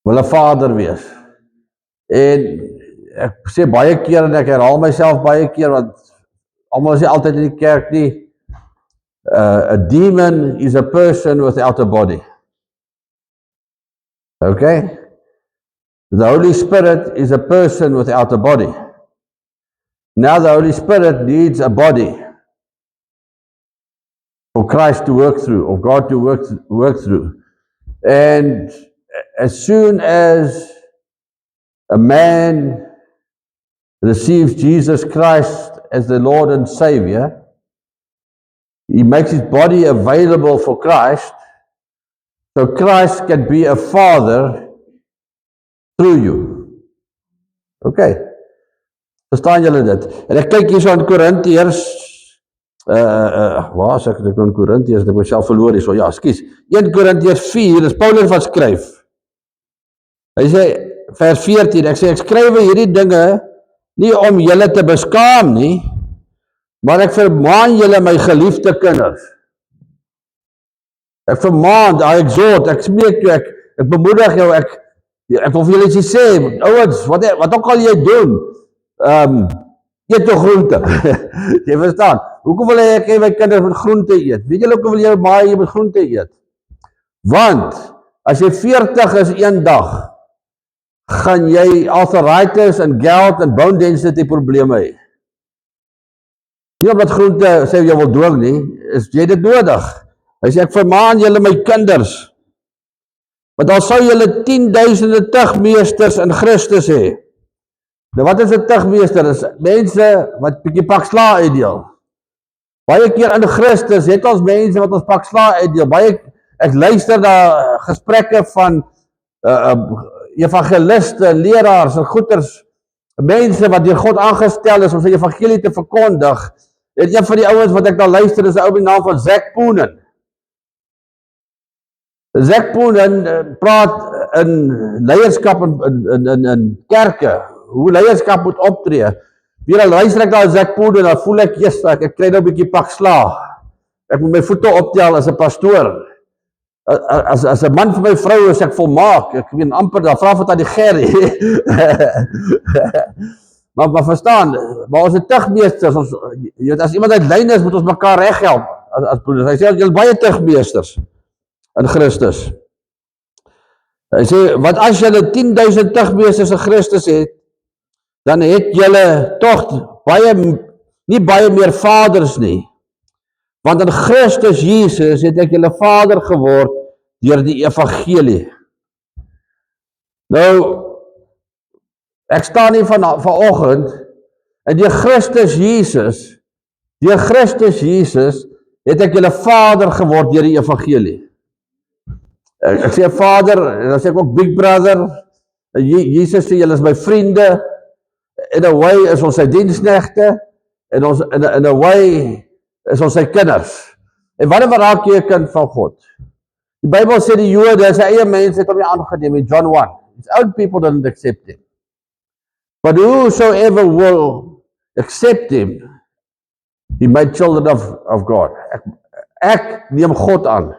wil 'n vader wees. En ek sê baie keer en ek herhaal myself baie keer want almal is nie altyd in die kerk nie. A demon is a person without a body. Okay? The Holy Spirit is a person without a body. Now the Holy Spirit needs a body for Christ to work through, or God to work through. And as soon as a man receives Jesus Christ as the Lord and Savior, he makes his body available for Christ, so Christ can be a father through you. Okay. Verstaan julle dit? En ek kyk hier so in Korintiërs, waar is ek in Korintiërs, ek myself verloor hier so, ja, skus, 1 Korintiërs 4, dis Paulus wat skryf. Hy sê, vers 14, ek sê, ek skryf hierdie dinge, nie om julle te beskaam nie, maar ek vermaan julle my geliefde kinders. Ek vermaan, I exhort, ek smeek jou, ek bemoedig jou, ek wil vir julle iets sê, ouens, wat ook al jy doen, eet jou groente. Jy verstaan, hoekom wil ek my kinders met groente eet? Weet julle hoekom wil jy maai met groente eet? Want, as jy 40 is een dag, gaan jy arthritis en gout en bone density probleme hê. Nie omdat groente sê jy wil dwing nie, is jy dit nodig. Hy sê ek vermaan julle my kinders, want al sou julle 10.000 tugmeesters in Christus hê. Nou wat is 'n tugmeester? Dis mense wat bietjie pak sla uitdeel. Baie keer in Christus het ons mense wat ons pak sla uitdeel. Ek luister na gesprekke van evangeliste, leraars en goeters, mense wat deur God aangestel is om sy evangelie te verkondig. En een van die ouens wat ek dan luister is 'n ou met die naam van Zac Poonen. Zac Poonen praat in leierskap in kerke, hoe leierskap moet optree. Weer al luister ek na Zac Poonen, dan voel ek, yes, ek kry nou 'n bietjie pak sla. Ek moet my voete optel as 'n pastoor. As 'n man vir my vrou is ek volmaak. Ek weet amper, dan vra vir aan die Gerrie. maar verstaan, maar ons het tugmeesters, as iemand uit lyn is, moet ons mekaar reghelp. As broeders, hy sê, julle baie tugmeesters in Christus. Hy sê, want as julle 10.000 tugmeesters in Christus het, dan het julle tog nie baie meer vaders nie. Want in Christus Jesus het ek julle vader geword deur die evangelie. Nou, ek staan hier vanoggend en deur Christus Jesus het ek julle vader geword deur die evangelie. Ek sê vader, en dan sê ek ook big brother, Jesus sê julle is my vriende, in a way is ons sy diensknegte, en ons in a way is ons sy kinders. En wanneer raak jy 'n kind van God? Die Bybel sê die Jode, sy eie mense het hom nie aangeneem in John 1. His own people didn't accept him. But whosoever will accept him, he made children of God. Ek neem God aan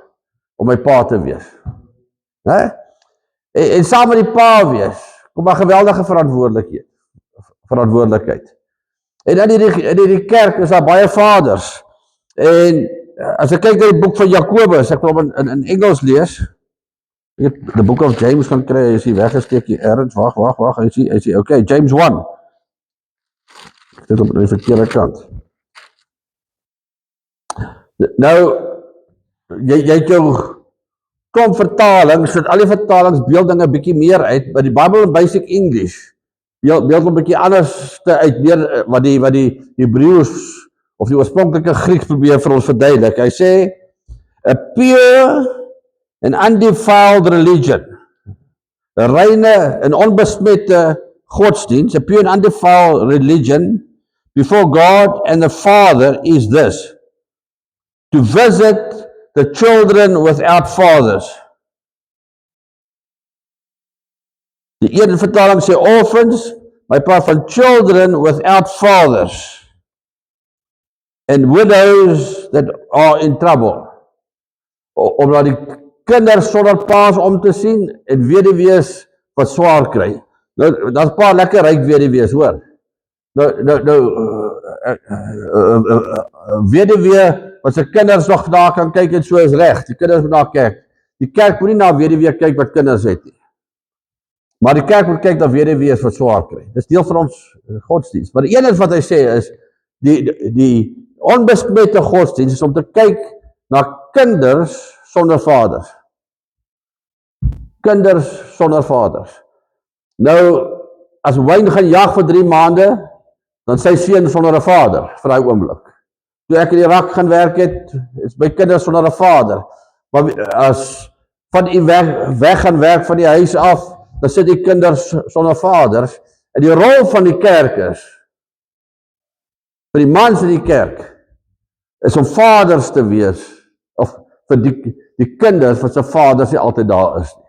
om my pa te wees. En saam met die pa wees, kom 'n geweldige verantwoordelikheid. En in die kerk is daar baie vaders. En as ek kyk na die boek van Jakobus, ek wil hom in Engels lees. Ek het the book of James gaan kry, hy is hier weggesteek hier ergens, wag, hy sê, okay, James 1. Ek het op die verkeerde kant. Nou, jy het jou kom vertalings, so al die vertalings beeld dinge bietjie meer uit, maar die Bible in Basic English beeld hom bietjie anders uit, meer wat die Hebreëus of die oorspronklike Grieks probeer vir ons verduidelik. Hy sê, a pure and undefiled religion, 'n reine en onbesmette godsdienst, a pure and undefiled religion before God and the Father is this, to visit the children without fathers. Die een vertaling sê orphans, my part van children without fathers, and widows that are in trouble. Omdat die kinders sonder paas om te sien, en weduwees wat swaar kry. Nou, daar's 'n paar lekker ryk weduwees, hoor. Weduwee wat sy kinders nog daar kan kyk en so is reg. Die kinders moet na kerk. Die kerk moet nie na weduwee kyk wat kinders het nie. Maar die kerk moet kyk na weduwees wat swaar kry. Dis deel van ons godsdienst. Maar die enigste wat hy sê is, die onbesmette godsdienst is om te kyk na kinders sonder vaders. Kinders sonder vaders. Nou, as Wayne gaan jag vir 3 maande, dan sy seun sonder 'n vader, vir daai oomblik. Toe ek in Irak gaan werk het, is my kinders sonder 'n vader. Maar as van u weg gaan werk van die huis af, dan sit die kinders sonder vaders. En die rol van die kerk is, vir die mans in die kerk, is om vaders te wees, of vir die kinders wat sy vaders nie altyd daar is nie.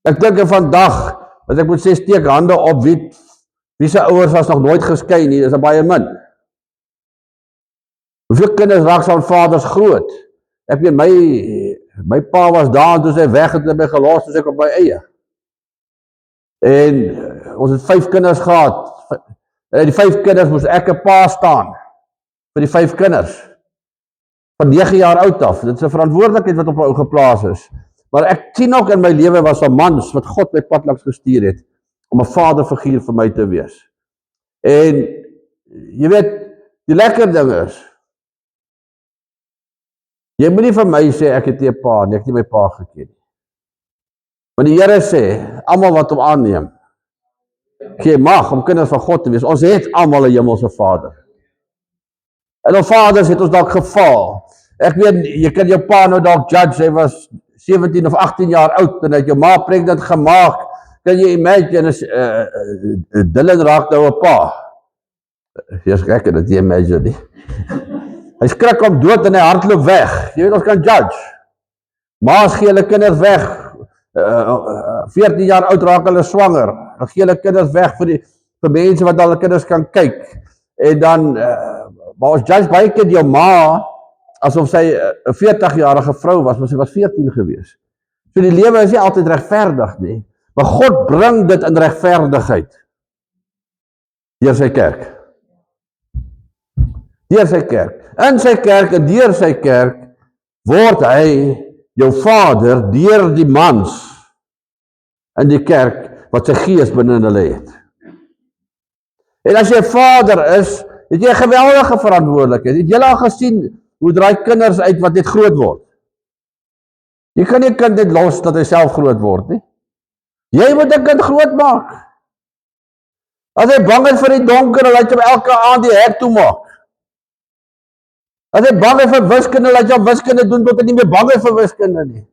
Ek dink vandag, as ek moet sê, steek hande op, wie sy ouers was nog nooit geskei nie, is baie min. Hoeveel kinders raak sy vaders groot? Ek weet, my pa was daar, en toe sy weg het, en my gelos, toe ek op my eie. En ons het 5 kinders gehad, en uit die 5 kinders moes ek 'n pa staan, vir die 5 kinders, van 9 jaar oud af. Dit is 'n verantwoordelikheid wat op my ou geplaas is. Maar ek sien ook in my lewe was 'n mans wat God my pad langs gestuur het, om 'n vaderfiguur vir my te wees. En, jy weet, die lekker ding is, jy moet nie vir my sê, ek het nie 'n pa nie, ek het nie my pa geken nie. Maar die Here sê, almal wat hom aanneem, gee mag om kinders van God te wees. Ons het almal 'n hemelse Vader. En ons vaders het ons dalk gefaal. Ek weet, jy kan jou pa nou dalk judge, hy was 17 of 18 jaar oud, en het jou ma pregnant gemaak. Kan jy imagine, Dylan raak nou 'n pa. Jy is gek, dat jy imagine nie. Hy skrik om dood en hy hardloop weg. Jy weet, ons kan judge. Ma's gee hulle kinders weg. 14 jaar oud raak hulle swanger. Dan gee hulle kinders weg vir mense wat hulle kinders kan kyk. En dan, maar ons judge baie keer jou ma, asof sy 'n 40-jarige vrou was, maar sy was 14 gewees. So die lewe is nie altyd regverdig nie. Maar God bring dit in regverdigheid. Deur sy kerk. Deur sy kerk. In sy kerk en deur sy kerk word hy jou vader deur die mans in die kerk wat sy gees binne hulle het. En as jy vader is, het jy 'n geweldige verantwoordelikheid. Het julle al gesien hoe draai kinders uit wat net groot word? Jy kan nie 'n kind net los dat hy self groot word nie. Jy moet 'n kind groot maak. As hy bang is vir die donker, dan laat jy hom elke aand die hek toe maak. As hy bang is vir wiskunde, laat jy hom wiskunde doen tot hy nie meer bang is vir wiskunde nie.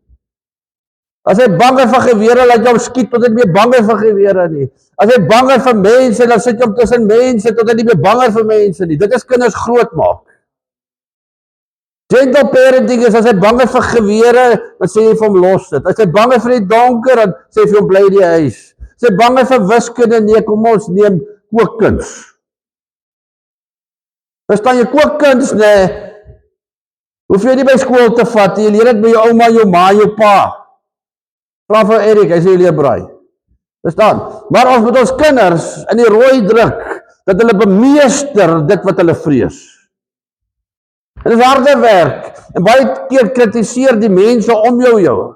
As hy bang is vir gewere, laat jy hom skiet tot hy nie meer bang is vir gewere nie. As hy bang is vir mense, dan sit jy hom tussen mense tot hy nie meer bang is vir mense nie. Dit is kinders groot maak. Gentle parenting is, as hy bang is vir gewere, dan sê jy vir hom los dit. As hy bang is vir die donker, dan sê jy vir hom bly die huis. As hy bang is vir wiskunde, nee, kom ons neem kookkuns. Verstaan jy, kookkuns, nee, hoef jy nie by skool te vat, jy leer dit by jou ouma, jou ma, jou pa. Vra vir Erik, hy sê jy leer braai. Verstaan? Maar ons moet ons kinders in die rooi druk, dat hulle bemeester dit wat hulle vrees. En dit is harde werk, en baie keer kritiseer die mense om jou.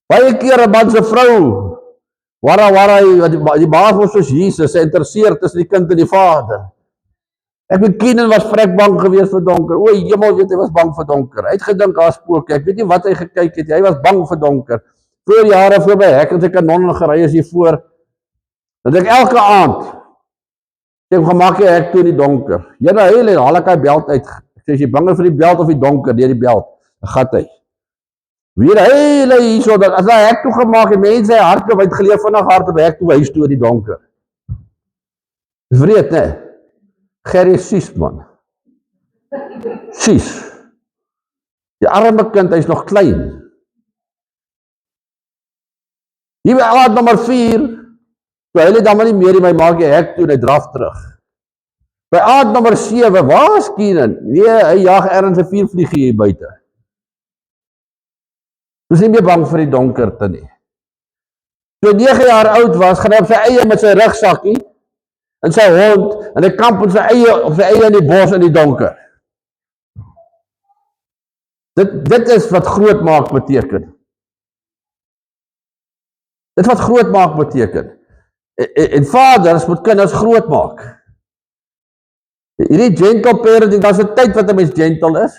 Baie keer 'n man se vrou, die baas was soos Jesus, sy interesseer tussen die kind en die vader. Ek weet, Kenan was vrek bang geweest vir donker. O, jemel weet, hy was bang vir donker. Hy het gedink, daar spook, ek weet nie wat hy gekyk het, hy was bang vir donker. Voor jare voor by hek, en sy kanon gery is hier voor, dan denk ek elke aand, ek gemaak jy hek toe in die donker. Jylle, haal ek hy belt uit. Ek sê, as jy bang is vir die belt of die donker, deur die belt, dan gat hy. Weer hele hierso, as hy hek toe gemaak, en mense hy hardloop, hy het geleef vannig hard op hek toe, huis toe in die donker. Dis wreed, ne? Gerrie sies, man. Sies. Die arme kind, hy is nog klein. Hier by aard nommer 4, so hy het dan maar nie meer in my maak jy hek toe, en hy draf terug. By aard nommer 7, waar is Kenan? Nee, hy jaag ergens 'n 4 vliegie hier buite. Dis nie meer bang vir die donkerte nie. Toe 9 jaar oud was, gaan hy op sy eie met sy rugsakkie, en sy hond, en hy kamp op sy eie in die bos in die donker. Dit is wat groot maak beteken. Dit wat groot maak beteken. En vaders moet kinders groot maak. Hierdie gentle parenting, daar is 'n tyd wat 'n mens gentle is.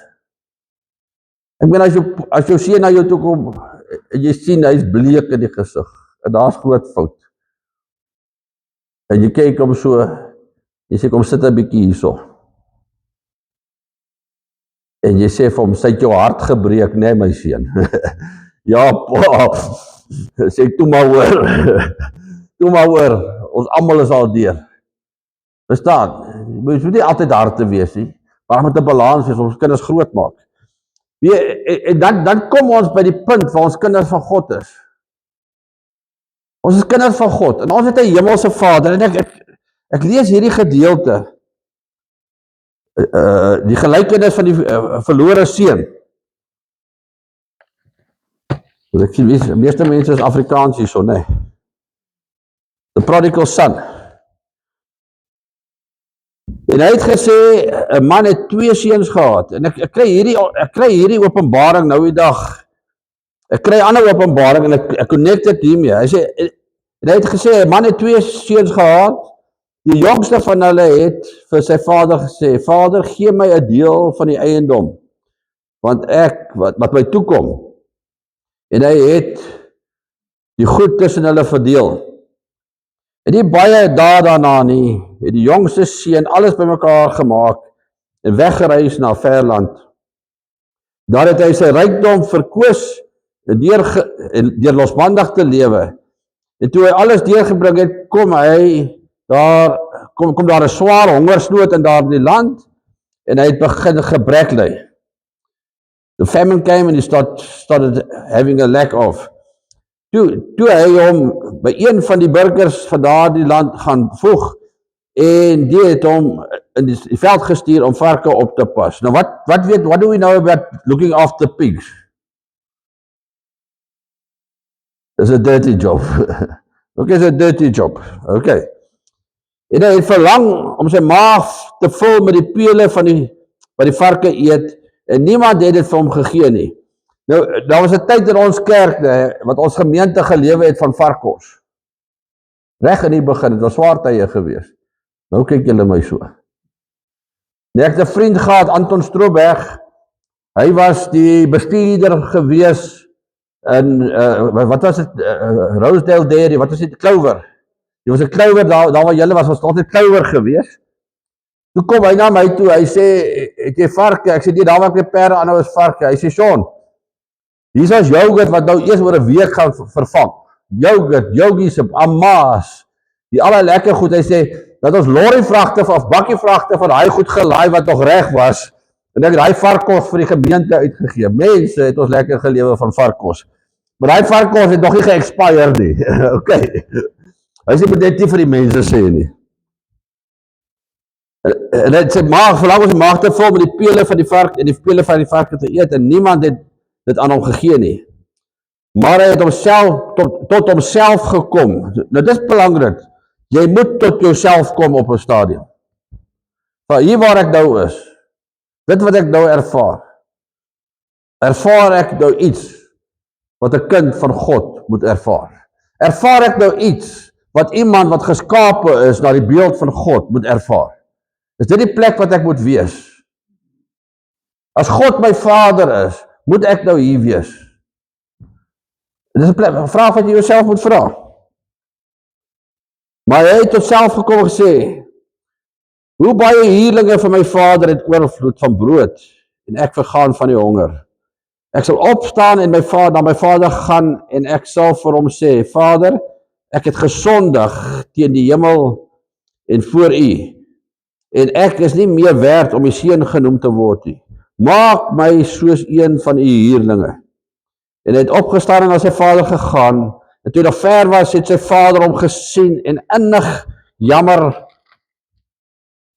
Ek meen, as jou seun na jou toe kom, en jy sien, hy is bleek in die gesig, en daar is groot fout. En jy kyk hom so, jy sê, kom sit 'n bietjie hierso. En jy sê vir hom, sy het jou hart gebreek, nee my seun. Ja, pa, sê, toe maar hoor, ons almal is al deur. Verstaan, mens moet nie altyd hard te wees nie, maar met 'n balans wees, ons kinders groot maak. En dan kom ons by die punt waar ons kinders van God is. Ons is kinders van God, en ons het 'n hemelse Vader, en ek lees hierdie gedeelte, die gelykenis van die verlore seun. Dus ek sien, die meeste mense is Afrikaans hierso, nee. The prodigal son. En hy het gesê, 'n man het 2 seuns gehad, en ek kry hierdie openbaring nou die dag, ek kry ander openbaring, en ek connect dit hiermee, hy sê, en hy het gesê, 'n man het 2 seuns gehad, die jongste van hulle het vir sy vader gesê, Vader, gee my 'n deel van die eiendom, want wat my toekom, en hy het die goed tussen hulle verdeel. En nie baie daarna nie, het die jongste seun alles bymekaar gemaak en weggereis na 'n ver land. Daar het hy sy rykdom verkoos en deur losbandig te lewe. En toe hy alles deurgebring het, kom daar 'n swaar hongersnood in daardie land en hy het begin gebrek ly. The famine came and he started having a lack of. Toe hy hom by een van die burgers van daardie land gaan voeg, en die het hom in die veld gestuur om varke op te pas. Nou what do we know about looking after pigs? It's a dirty job. Okay, it's a dirty job. Okay. En hy het verlang om sy maag te vul met die pele van wat die varke eet, en niemand het dit vir hom gegee nie. Nou, daar was 'n tyd in ons kerk, wat ons gemeente gelewe het van varkos. Reg in die begin, het was swaar tye gewees. Nou kyk julle my so. Nee, ek het 'n vriend gehad, Anton Stroberg, hy was die bestuurder gewees in, wat was dit, Rosedale Dairy, wat was dit, Clover. Die was 'n Clover, daar waar julle was altyd Clover gewees. Toe kom hy na my toe, hy sê, het jy varke? Ek sê, nee, daar waar ek die perde aan nou is varke. Hy sê, Sean, hier is yoghurt wat nou eers oor 'n week gaan vervang. Yogies, Amaas, die allerlekker goed. Hy sê, dat ons lorryvragte of bakkievragte van daai goed gelaai wat nog reg was, en ek het daai varkos vir die gemeente uitgegee. Mense het ons lekker gelewe van varkos. Maar daai varkos het nog nie ge-expire nie. Okay. Hy sê, moet net nie vir die mense sê nie. En hy sê, verlang ons die maag te vul met die pele van die vark en die pele van die varke te eet, en niemand het dit aan hom gegee nie. Maar hy het tot homself gekom. Nou, dit is belangrik. Jy moet tot jouself kom op 'n stadium. Van hier waar ek nou is, dit wat ek nou ervaar ek nou iets wat 'n kind van God moet ervaar. Ervaar ek nou iets wat iemand wat geskape is na die beeld van God moet ervaar. Is dit die plek wat ek moet wees? As God my Vader is, moet ek nou hier wees? Dit is 'n vraag wat jy jouself moet vra. Maar hy het tot self gekom en gesê, hoe baie huurlinge van my Vader het oorvloed van brood, en ek vergaan van die honger. Ek sal opstaan en na my Vader gaan, en ek sal vir hom sê, Vader, ek het gesondig teen die hemel en voor U, en ek is nie meer werd om U seun genoem te word nie. Maak my soos een van U huurlinge. En hy het opgestaan en na sy vader gegaan, en toe hy nog ver was, het sy vader hom gesien, en innig jammer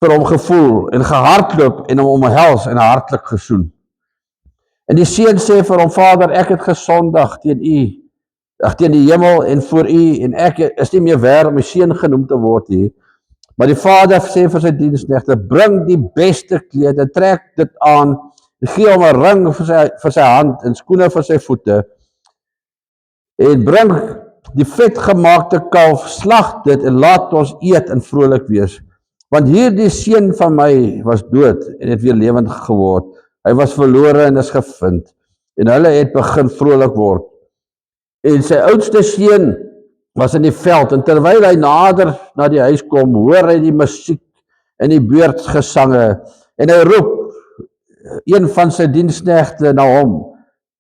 vir hom gevoel, en gehardloop, en hom omhels, en hartlik gesoen. En die seun sê vir hom, Vader, ek het gesondig teen U, ag teen die hemel en voor u, en ek is nie meer werd om my seun genoem te word hier. Maar die vader sê vir sy diensknegte, bring die beste klede, trek dit aan, gee hom 'n ring vir sy hand en skoene vir sy voete, en bring die vetgemaakte kalf, slag dit en laat ons eet en vrolik wees. Want hierdie seun van my was dood en het weer lewend geword. Hy was verlore en is gevind. En hulle het begin vrolik word. En sy oudste seun was in die veld, en terwyl hy nader na die huis kom, hoor hy die musiek en die beurtgesange, en hy roep een van sy diensknegte na hom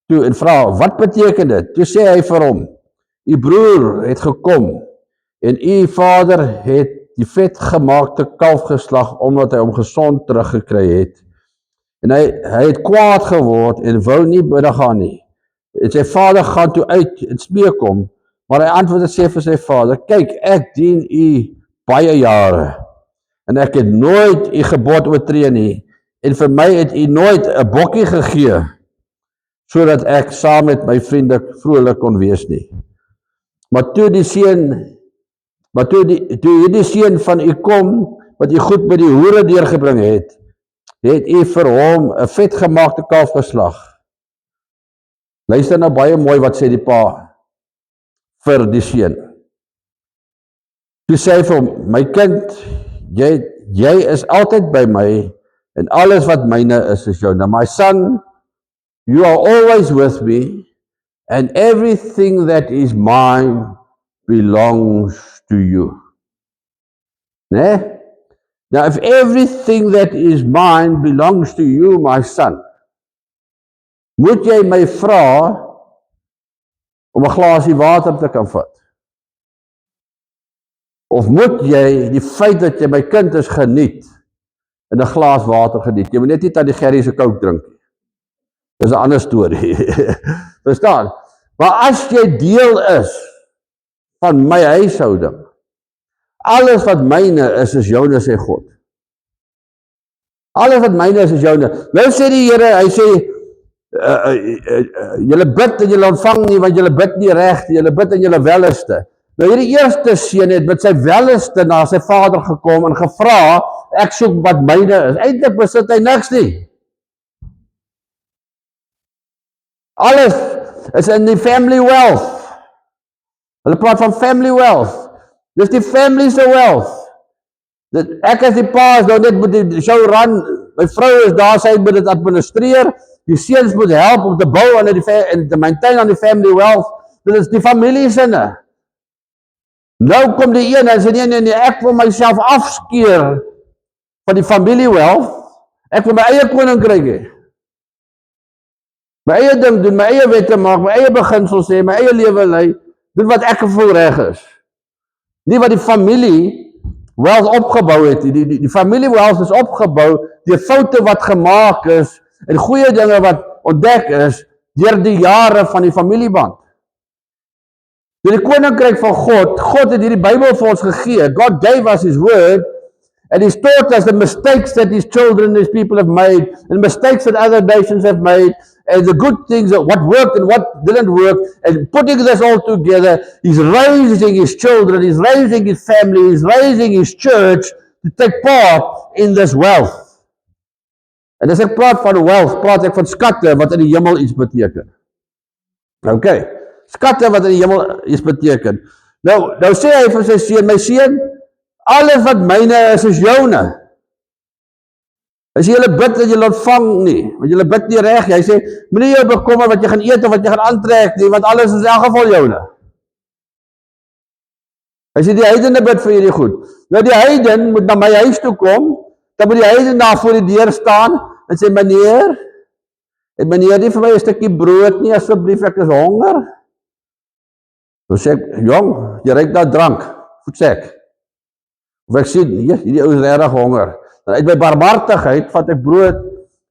toe en vra, wat beteken dit? Toe sê hy vir hom, u broer het gekom, en u vader het die vetgemaakte kalf geslag, omdat hy hom gesond teruggekry het. En hy het kwaad geword en wou nie biddig gaan nie. En sy vader gaan toe uit en smeek hom, maar hy antwoord en sê vir sy vader, kyk, ek dien u baie jare, en ek het nooit u gebod oortree nie, en vir my het u nooit 'n bokkie gegee, sodat ek saam met my vriende vrolik kon wees nie. Maar toe hierdie seun van u kom, wat u goed by die hoere deurgebring het u vir hom 'n vetgemaakte kalf geslag. Luister nou baie mooi wat sê die pa vir die seun. Toe sê hy vir hom, my kind, jy is altyd by my, en alles wat myne is joune. My son, you are always with me, and everything that is mine belongs to you. Nee? Now, if everything that is mine belongs to you, my son, moet jy my vra om 'n glasie water te kan vat? Of moet jy die feit dat jy my kind is geniet, in 'n glas water geniet? Jy moet net nie aan die Gerrie se Coke drink nie. Dis 'n ander storie. Verstaan? Maar as jy deel is van my huishouding, alles wat myne is joune, sê God. Alles wat myne is joune. Nou sê die Here, hy sê, julle bid en julle ontvang nie, want julle bid nie reg, julle bid in julle welleste. Nou hierdie eerste seun het met sy welleste na sy vader gekom en gevra, ek soek wat myne is. Eintlik besit hy niks nie. Alles is in die family wealth. Hulle praat van family wealth. Dis die family se wealth. Ek as die pa is nou net met die show run, my vrou is daar, sy moet dit administreer, die seuns moet help om te bou en te maintain aan die family wealth. Dit is die familie sinne. Nou kom die een en sê, nee, ek wil myself afskeer van die familie wealth, ek wil my eie koninkryk hê. My eie ding doen, my eie wette maak, my eie beginsels hê, my eie lewe lei, doen wat ek gevoel reg is. Nie wat die familie wealth opgebou het. Die familie wealth is opgebou deur foute wat gemaak is en goeie dinge wat ontdek is deur die jare van die familieband. Deur die koninkryk van God het hierdie Bybel vir ons gegee. God gave us his word and he's taught us the mistakes that his children, his people have made, and mistakes that other nations have made, and the good things, what worked and what didn't work, and putting this all together, he's raising his children, he's raising his family, he's raising his church to take part in this wealth. En as ek praat van wealth, praat ek van skatte wat in die hemel iets beteken. Okay, skatte wat in die hemel iets beteken. Nou sê hy vir sy seun, my seun, alles wat myne is joune. As jy julle bid en julle ontvang nie, want julle bid nie reg, hy sê, moenie jou bekommer wat jy gaan eet of wat jy gaan aantrek nie, want alles is in elk geval joune. Hy sê, die heidene bid vir hierdie goed. Nou die heiden moet na my huis toe kom, dan moet die heiden daar voor die deur staan, en sê, meneer, het meneer nie vir my 'n stukkie brood nie, asseblief, ek is honger. Dan sê ek, jong, jy ruik na drank, voet sê ek. Of ek sê, hierdie ou is regtig honger. Dan uit my barmhartigheid vat ek brood,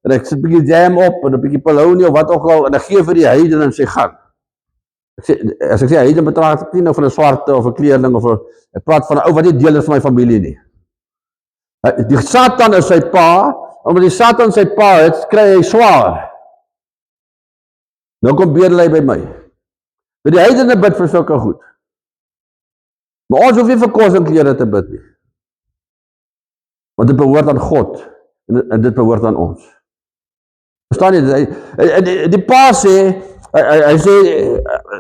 en ek sit 'n bietjie jam op, en 'n bietjie polony, of wat ook al, en ek gee vir die heiden, en sê, gaan. As ek sê heiden, betraat ek nie nou van 'n swarte, of 'n kleerling, ek praat van 'n ou wat nie deel is van my familie nie. Die Satan is sy pa, omdat die Satan sy pa het, kry hy swaar. Nou kom bedel hy by my. Die heidene bid vir sulke goed. Maar ons hoef nie vir kos en klere te bid nie. Want dit behoort aan God, en dit behoort aan ons. Verstaan jy? Die pa sê, hy sê,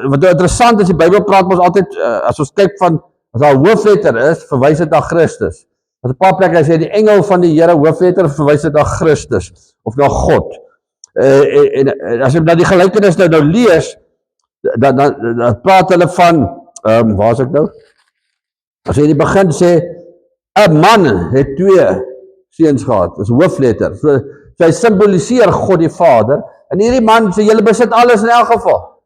wat interessant is, die Bybel praat ons altyd, as ons kyk van, as daar 'n hoofletter is, verwys dit na Christus. As 'n paar plekke hy sê, die engel van die Here, hoofletter, verwys dit na Christus, of na God. En as jy nou die gelykenis nou lees, dan praat hulle van, waar is ek nou? As jy in die begin sê, 'n man het 2 seuns gehad, dis hoofletter. So hy symboliseer God die Vader, en hierdie man sê, julle besit alles in elk geval.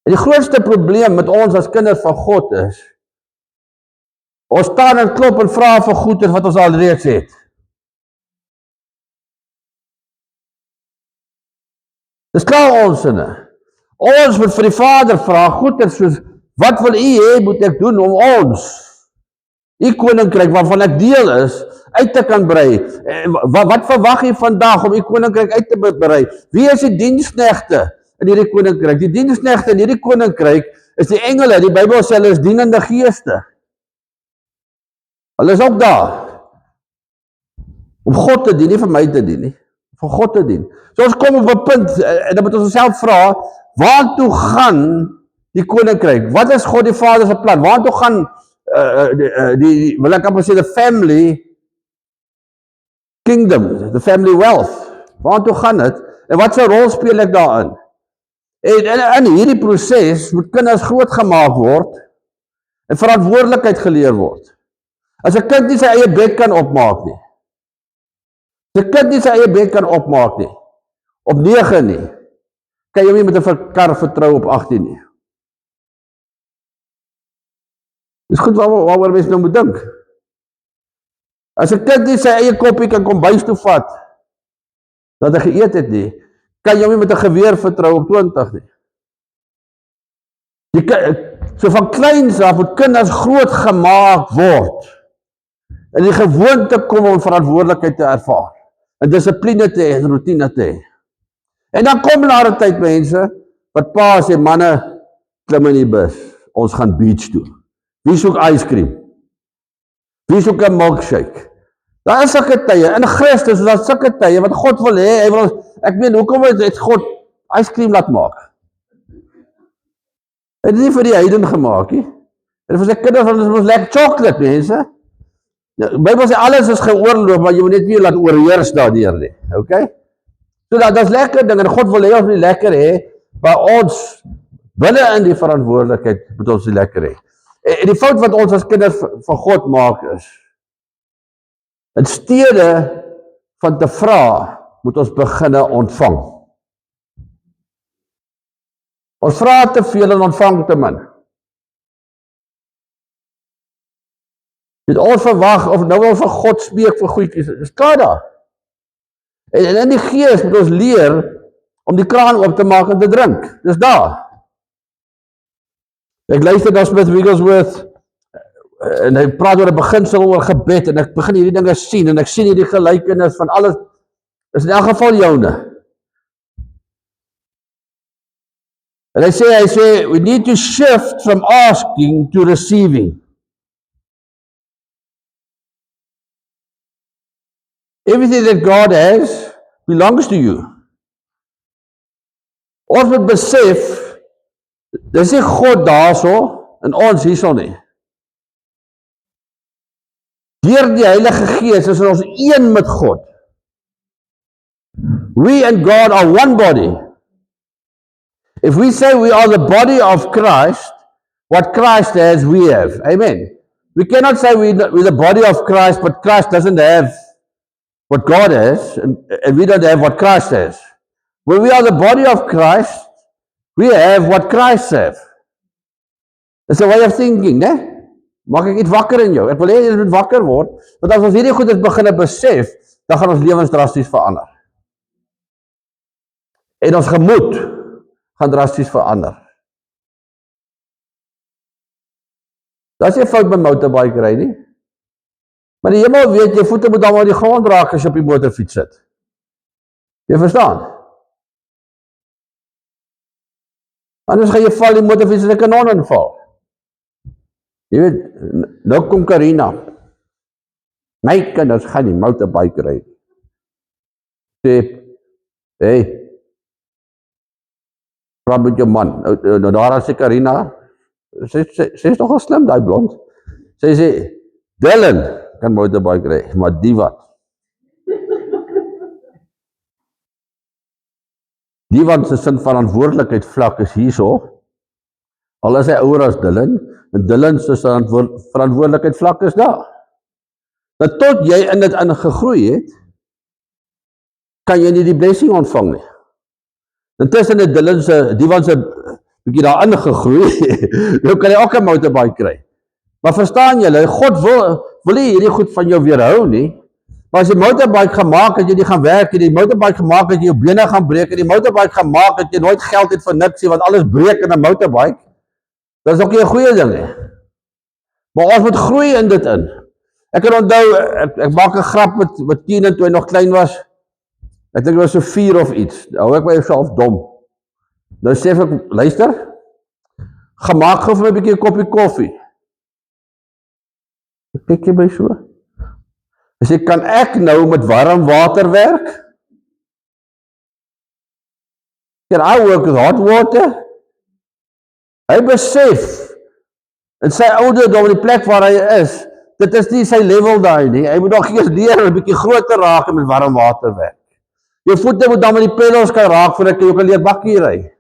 En die grootste probleem met ons as kinders van God is, ons staan en klop en vra vir goeder wat ons al reeds het. Dis klaar ons sinne. Ons moet vir die Vader vra, goeder soos, wat wil u hê moet ek doen om ons, u koninkryk waarvan ek deel is, uit te kan brei? Wat verwag jy vandag om u koninkryk uit te brei? Wie is die diensknegte in hierdie koninkryk? Die diensknegte in hierdie koninkryk is die engele. Die Bybel sê hulle is dienende geeste. Hulle is ook daar om God te dien, nie vir my te dien nie, vir God te dien. So ons kom op 'n punt, en dan moet ons onsself vra, waartoe gaan die koninkryk? Wat is God die Vader se plan? Waartoe gaan wil ek amper sê, the family kingdom, the family wealth? Waartoe gaan dit? En wat se rol speel ek daarin? En in hierdie proses moet kinders groot gemaak word en verantwoordelikheid geleer word. As 'n kind nie sy eie bed kan opmaak nie, as 'n kind nie sy eie bed kan opmaak nie, op 9 nie, kan jy nie met 'n kar vertrou op 18 nie. Dis goed waaroor mense nou moet dink. As 'n kind nie sy eie koppie kan kombuis toe vat, dat hy geëet het nie, kan jy nie met 'n geweer vertrou op 20 nie. So van kleins af moet kinders groot gemaak word, en die gewoonte kom om verantwoordelikheid te ervaar, en dissipline te hê, en routine te hê. En dan kom daar 'n tyd, mense, wat pa sê, manne, klim in die bus, ons gaan beach toe. Wie soek ice cream? Wie soek 'n milkshake? Daar is sulke tye, in Christus is daar sulke tye, wat God wil hê, hy wil, ek meen, hoekom het God ice cream laat maak? Hy het nie vir die heiden gemaak nie. En vir sy kinders, ons lekker chocolate, mense. Die Bybel sê, alles is geoorloof, maar jy moet net nie laat oorheers daardeur nie, okay? So dat is lekker ding, en God wil hê ons nie lekker hê, maar ons, binne in die verantwoordelikheid, moet ons nie lekker hê. En die fout wat ons as kinders van God maak is, in steede van te vra, moet ons beginne ontvang. Ons vra te veel en ontvang te min. Ons verwag, of nou wil van God spreek vir goedjies, is klaar daar. En in die gees moet ons leer om die kraan oop te maak en te drink. Dis daar. Ek luister na Smith Wigglesworth, en hy praat oor 'n beginsel oor gebed, en ek begin hierdie dinge sien, en ek sien hierdie gelykenis van alles, is in elk geval joune. En hy sê, we need to shift from asking to receiving. Everything that God has belongs to you. Ons moet besef, dis nie God daarso, en ons hierso nie. Deur die Heilige Gees is ons een met God. We and God are one body. If we say we are the body of Christ, what Christ has, we have. Amen. We cannot say we're the body of Christ, but Christ doesn't have what God has, and we don't have what Christ has. When we are the body of Christ, we have what Christ has. It's a way of thinking, né? Maak ek iets wakker in jou. Ek wil hê jy moet wakker word, want as ons hierdie goedes begin besef, dan gaan ons lewens drasties verander. En ons gemoed gaan drasties verander. Dat is nie fout met motorbike ry nie. Maar die hemel weet, jy voete moet dan maar die grond raak as jy op die motorfiets sit. Jy verstaan? Anders gaan jy val, die motorfiets in 'n kanon inval. Jy weet, nou kom Karina. My kinders gaan nie motorbike ry. Sê, hey, praat met jou man. Nou daar sê Karina, sy is nogal slim, daai blond. Sy sê, Dylan kan motorbike ry, maar die wat? Die wat se sin van verantwoordelikheid vlak is hierso. Al is hy ouer as Dylan, en Dylan se verantwoordelikheid vlak is daar. Dat tot jy in dit ingegroei het, kan jy nie die blessing ontvang nie. Intussen het Dylan se, die wat se bietjie daar ingegroei, nou kan hy ook 'n motorbike kry. Maar verstaan julle, God wil nie hierdie goed van jou weerhou nie. Maar as jy motorbike gemaak het, jy nie gaan werk, jy die motorbike gemaak het, jy jou bene gaan breek, en die motorbike gemaak het, jy nooit geld het vir niks, want alles breek in 'n motorbike, dat is ook nie 'n goeie ding nie. Maar ons moet groei in dit in. Ek kan onthou, ek maak 'n grap met Keenan toe hy nog klein was. Ek dink hy was so 4 of iets. Hou ek myself dom. Nou sê ek, luister, gemaak gou vir my 'n bietjie 'n koppie koffie. Kyk jy my so? Hy sê, kan ek nou met warm water werk? Can I work with hot water? Hy besef, in sy ouderdom, die plek waar hy is, dit is nie sy level daai nie. Hy moet nog eers leer 'n bietjie groter raak en met warm water werk. Jou voete moet dan met die pedals kan raak voordat jy kan leer bakkie ry.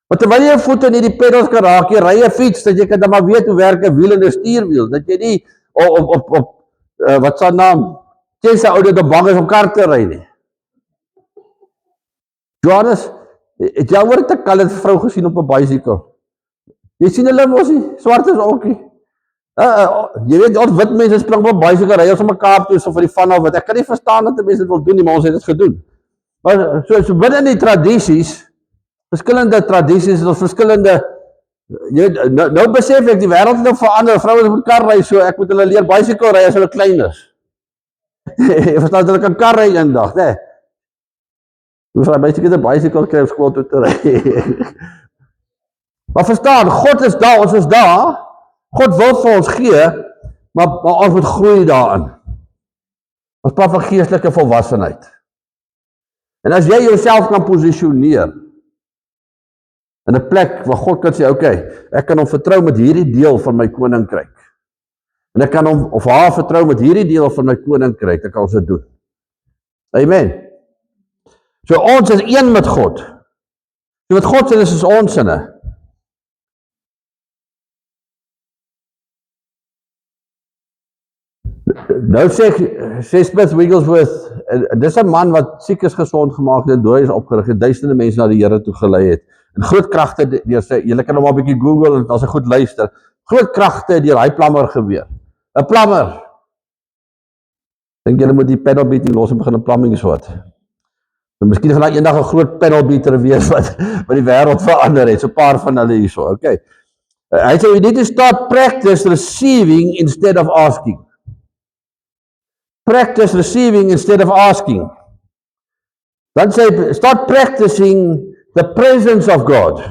Maar terwyl jy jou voete nie die pedals kan raak, jy ry 'n fiets, dat jy kan dan maar weet hoe werk 'n wiel en 'n stuurwiel, dat jy nie op wat sy naam, jy sy ouderdom bang is om kar te ry nie. Johannes, het jy ooit 'n colored vrou gesien op 'n bicycle? Jy sien hulle mos nie, swart is ook nie. Jy weet, ons wit mense spring op 'n bicycle, ry ons om 'n Kaap toe, so vir die van of wat. Ek kan nie verstaan dat mense dit wil doen nie, maar ons het dit gedoen. Maar so binne in die tradisies, verskillende tradisies, en ons verskillende, nou besef ek, die wêreld het nou verander, vrouens moet kar ry, so ek moet hulle leer bicycle ry as hulle klein is. Jy verstaan, hulle kan kar ry eendag, né? Jy moet my seker 'n bicycle kry om skool toe te ry. Maar verstaan, God is daar, ons is daar, God wil vir ons gee, maar ons moet groei daarin. Ons praat van geestelike volwassenheid. En as jy jouself kan posisioneer in 'n plek waar God kan sê, okay, ek kan hom vertrou met hierdie deel van my koninkryk. En ek kan hom of haar vertrou met hierdie deel van my koninkryk, ek kan ons dit doen. Amen. So ons is een met God. So wat God sê is ons sinne. Nou sê Smith Wigglesworth, dis 'n man wat siek is gesond gemaak het en dood is opgerig het, duisende mense na die Here toe gelei het. En groot kragte deur sy, julle kan hom maar 'n bietjie Google en as jy goed luister, groot kragte deur hy plammer gebeur. 'n Plammer. Dink julle moet die pedal beating los en begin 'n plumbing is wat. Nou miskien gaan daar eendag 'n groot pedal beater wees wat die wêreld verander het. So 'n paar van hulle hierso, okay. Hy sê we need to start practice receiving instead of asking. Practice receiving instead of asking. Dan sê hy, start practicing the presence of God.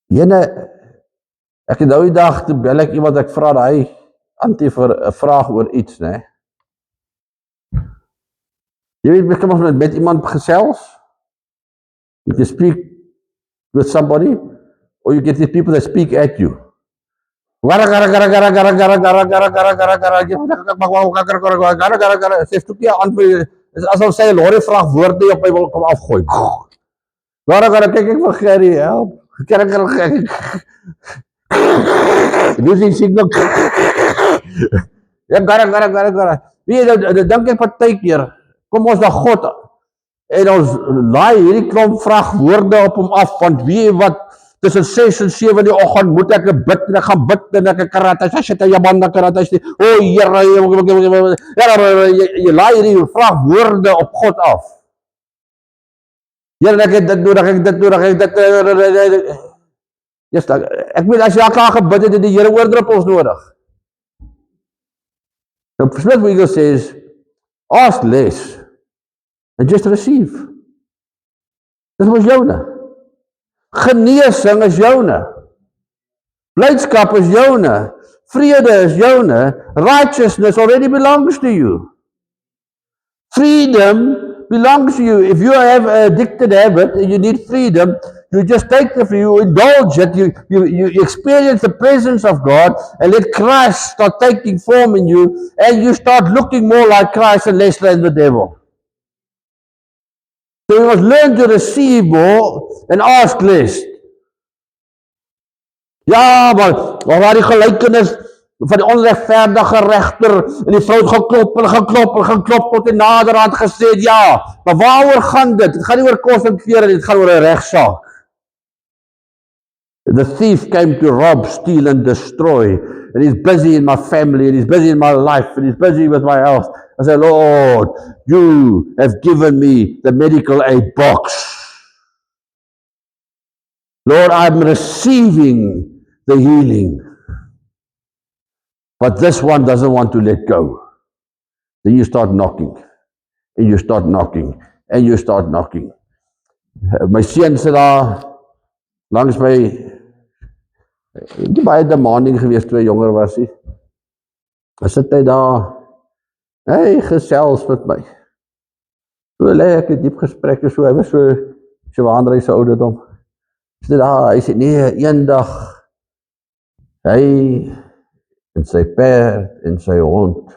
Jene, ek het nou die dag, toe bel ek iemand, ek vra dat hy Antie vir 'n vraag oor iets, né? Jy weet, kom ons met iemand gesels. You can speak with somebody, or you get these people that speak at you. Sê stukkie aan vir, asof sy 'n lorry vraag woorde op my wil kom afgooi. Kyk ek vir Gerry, help. Losing signal. Ja, gara. Wie dink ek partykeer, kom ons na God en ons laai hierdie klomp vragwoorde op hom af, want wie wat tussen 6 en 7 in die oggend moet ek bid en ek gaan bid en ek karate, o Here, jy laai hierdie vragwoorde op God af. Here, ek het dit nodig, ek weet as jy al klaar gebid het, die Here oordruppels nodig. Nou, Smith Wigglesworth says, ask less and just receive. Dis mos joune. Genesing is joune. Blydskap is joune. Vrede is joune. Righteousness already belongs to you. Freedom belongs to you. If you have an addicted habit and you need freedom, you just take the freedom, you indulge it, you experience the presence of God, and let Christ start taking form in you, and you start looking more like Christ and less like the devil. So you must learn to receive more and ask less. Ja, maar waar die gelykenis van die onregverdige regter en die vrou het geklop tot die naderhand gesê het, ja, maar waaroor gaan dit? Dit gaan nie oor kos en klere, dit gaan oor 'n regsaak. The thief came to rob, steal and destroy, and he's busy in my family, and he's busy in my life, and he's busy with my health. I say, Lord, you have given me the medical aid box. Lord, I'm receiving the healing. But this one doesn't want to let go. Then you start knocking, and you start knocking, and you start knocking. My seun sit daar langs my, die baie demanding gewees toe hy jonger was hy. Hy sit hy daar, hy gesels met my. So lekker diep gesprekke so, hy was so waander hy sy ouderdom. Sit daar, hy sê nee, eendag hy en sy perd en sy hond,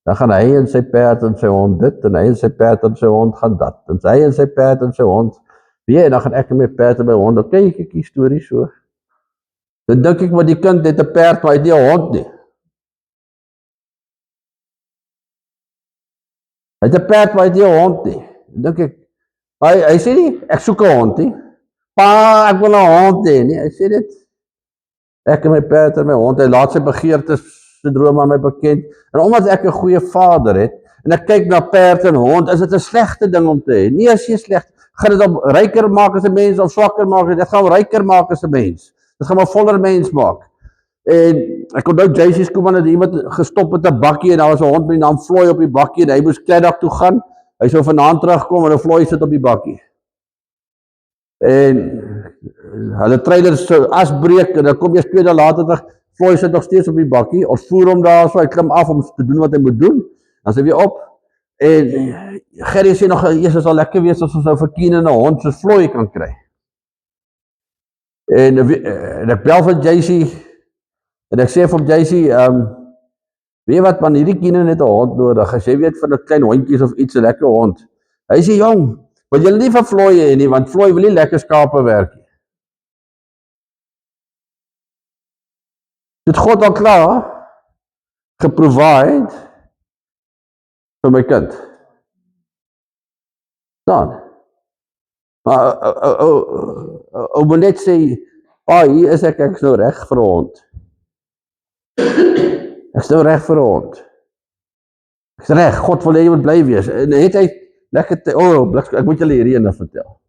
dan gaan hy en sy perd en sy hond dit, en hy en sy perd en sy hond gaan dat, en hy en sy perd en sy hond, en dan gaan ek en my perd en my hond, dan kyk ek die storie so. Dan dink ek, maar die kind het 'n perd, maar hy het nie 'n hond nie. Hy het 'n perd, maar hy het nie 'n hond nie. Dan dink ek, hy sê nie, ek soek 'n hond nie. Pa, ek wil 'n hond hê nie. Hy sê dit, ek en my perd en my hond, hy laat sy begeertes syndroom aan my bekend, en omdat ek 'n goeie vader het, en ek kyk na perd en hond, is dit 'n slegte ding om te hê. Nie as jy sleg, gaan dit om ryker maak as 'n mens, of swakker maak, dit gaan om ryker maak as 'n mens. Dit gaan maar voller mens maak. En ek onthou JC's Koeman het iemand gestop met 'n bakkie, en daar was 'n hond met die naam Floyd op die bakkie, en hy moes Klerk toe gaan, hy sou vanaand terugkom, en 'n Floyd sit op die bakkie. En hulle trailers so asbreek, en dan kom jy 2 dae later terug, Floyd sit nog steeds op die bakkie, ons voer hom daar so, hy klim af om te doen wat hy moet doen, dan is hy weer op, en Gerrie sê nog, Jesus sal lekker wees as ons nou vir Keenan 'n hond soos Floyd kan kry. En ek bel vir JC, en ek sê vir JC, weet wat man, hierdie Keenan het 'n hond nodig, as jy weet van 'n klein hondjies of iets, 'n lekker hond. Hy sê, jong, wil jy nie vir Floyd hê nie, want Floyd wil nie lekker skape werk nie. Dit God al klaar geprovide vir my kind. Dan. Maar ou moet net sê, hier is ek is nou reg vir 'n hond. Ek is nou reg vir 'n hond. Ek is reg, God wil hê jy moet bly wees. En het hy lekker, ek moet julle hierdie ene vertel.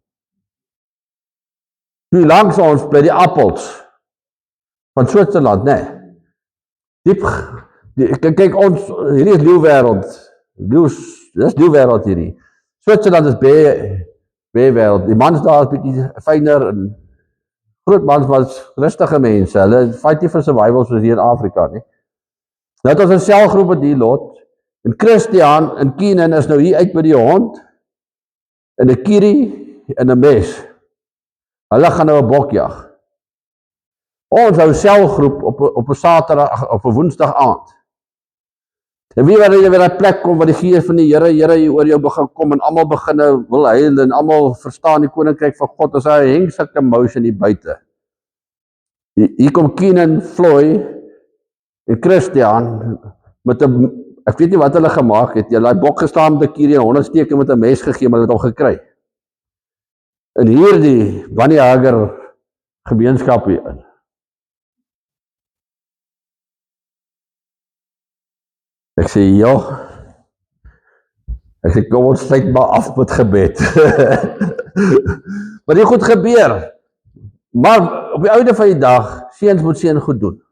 Toe langs ons bly die appels van Switserland, nee. Kyk ons, hierdie is leeuwêreld. Dis leeuwêreld hierdie. Switserland is baie wêreld. Die mans daar is bietjie fyner, en groot mans was rustige mense. Hulle fight nie vir survival soos hier in Afrika nie. Nou het ons 'n selgroep met die lot, en Christian en Keenan is nou hier uit by die hond, en 'n kierie en 'n mes. Hulle gaan nou 'n bok jag. Ons hou selgroep op 'n Saterdag, op 'n Woensdag aand. En wie wat jy weer 'n plek kom waar die gees van die Here hier oor jou begin kom, en almal begin wil huil, en almal verstaan die koninkryk van God, as hy heng sulke mouse in die buite. Hier kom Keenan, Floyd en Christian met 'n, ek weet nie wat hulle gemaak het, jy het bok gestaan met 'n kierie en 100 steke met 'n mes gegee, maar hulle het hom gekry. En hierdie Bunny Hager gemeenskap hier. Ek sê, ek sê, kom ons sluit maar af met gebed. Maar die goed gebeur. Maar op die oude van die dag, seuns moet seuns goed doen.